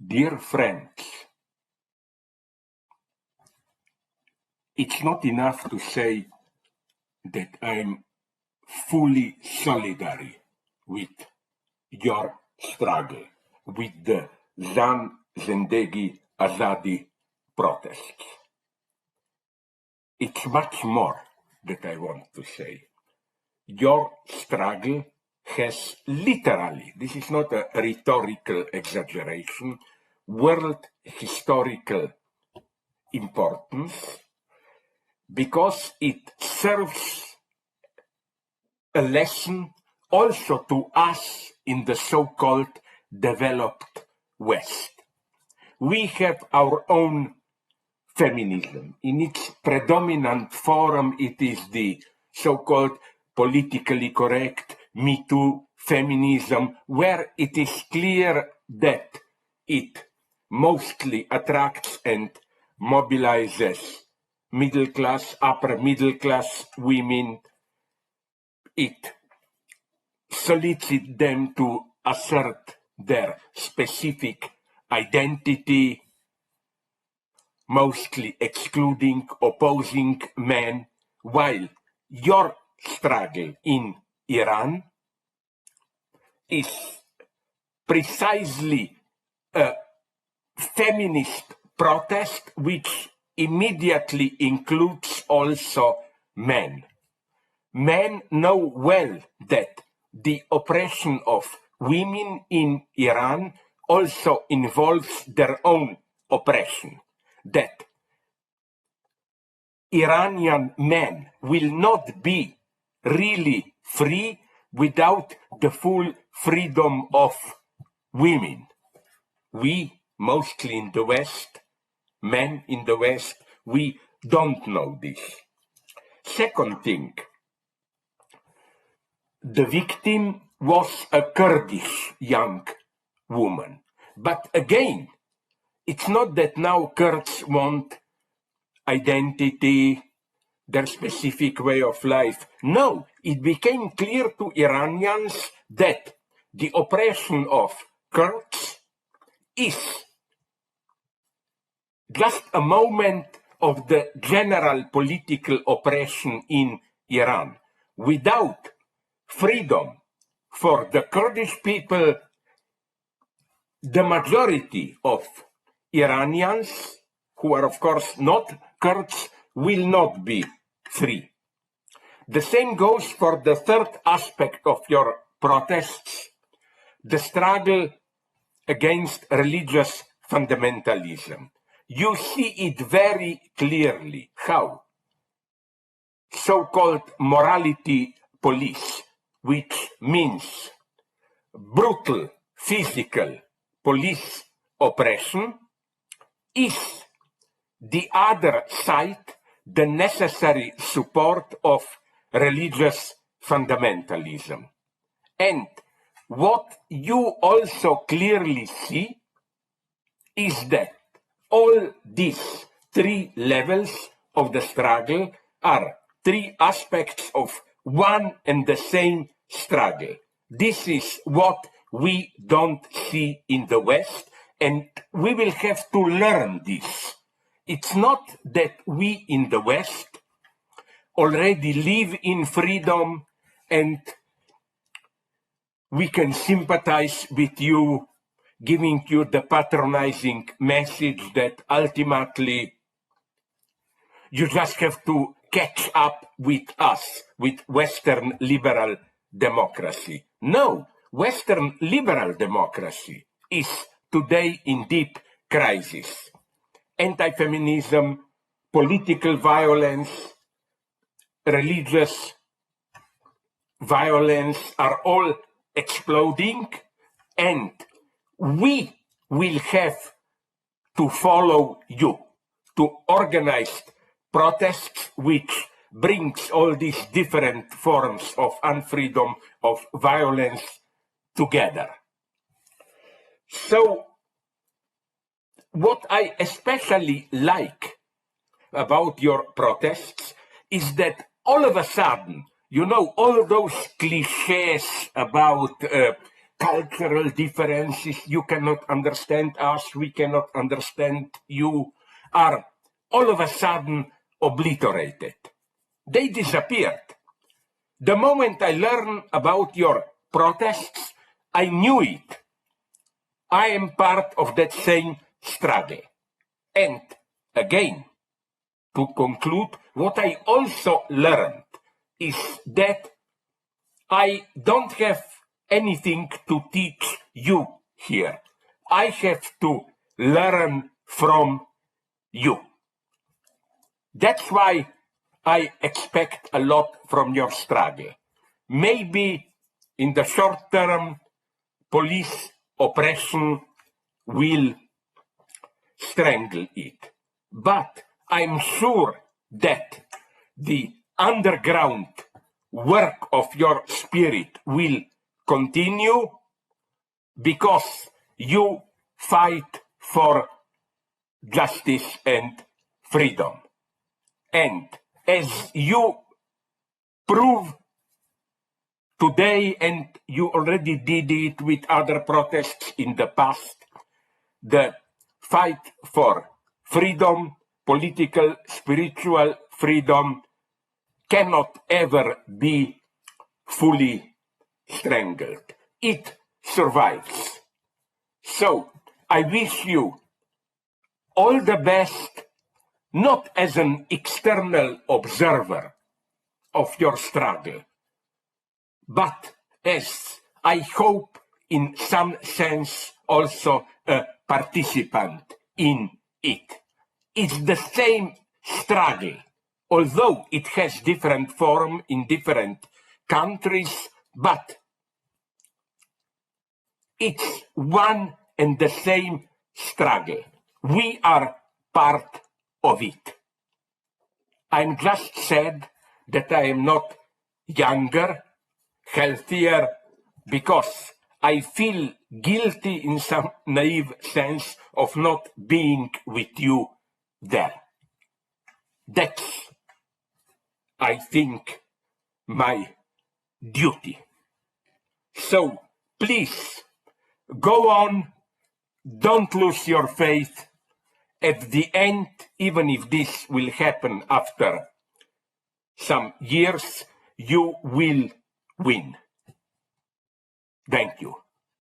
Dear friends, it's not enough to say that I'm fully solidary with your struggle, with the Zan Zendegi Azadi protests. It's much more that I want to say. Your struggle has literally, this is not a rhetorical exaggeration, world historical importance, because it serves a lesson also to us in the so-called developed West. We have our own feminism. In its predominant form, it is the so-called politically correct Me Too feminism, where it is clear that it mostly attracts and mobilizes middle class, upper middle class women. It solicits them to assert their specific identity, mostly excluding, opposing men, while your struggle in Iran is precisely a feminist protest which immediately includes also men. Men know well that the oppression of women in Iran also involves their own oppression, that Iranian men will not be really free without the full freedom of women. We, mostly in the West, men in the West, we don't know this. Second thing, the victim was a Kurdish young woman. But again, it's not that now Kurds want identity, their specific way of life. No, it became clear to Iranians that the oppression of Kurds is just a moment of the general political oppression in Iran. Without freedom for the Kurdish people, the majority of Iranians, who are of course not Kurds, will not be free. The same goes for the third aspect of your protests, the struggle against religious fundamentalism. You see it very clearly how so-called morality police, which means brutal physical police oppression, is the other side, the necessary support of religious fundamentalism. And what you also clearly see is that all these three levels of the struggle are three aspects of one and the same struggle. This is what we don't see in the West, and we will have to learn this. It's not that we in the West already live in freedom and we can sympathize with you, giving you the patronizing message that ultimately you just have to catch up with us, with Western liberal democracy. No, Western liberal democracy is today in deep crisis. Anti-feminism, political violence, religious violence are all exploding, and we will have to follow you to organize protests which brings all these different forms of unfreedom, of violence together. So what I especially like about your protests is that all of a sudden, you know, all those cliches about cultural differences, you cannot understand us, we cannot understand you, are all of a sudden obliterated. They disappeared. The moment I learned about your protests, I knew it. I am part of that same struggle. And again, to conclude, what I also learned is that I don't have anything to teach you here. I have to learn from you. That's why I expect a lot from your struggle. Maybe in the short term, police oppression will strangle it. But I'm sure that the underground work of your spirit will continue because you fight for justice and freedom. And as you prove today, and you already did it with other protests in the past, the fight for freedom, political, spiritual freedom, cannot ever be fully strangled. It survives. So I wish you all the best, not as an external observer of your struggle, but as, I hope, in some sense, also a participant in it. It's the same struggle, although it has different form in different countries, but it's one and the same struggle. We are part of it. I'm just sad that I am not younger, healthier, because I feel guilty in some naive sense of not being with you there. That's, I think, my duty. So please, go on, don't lose your faith. At the end, even if this will happen after some years, you will win. Thank you.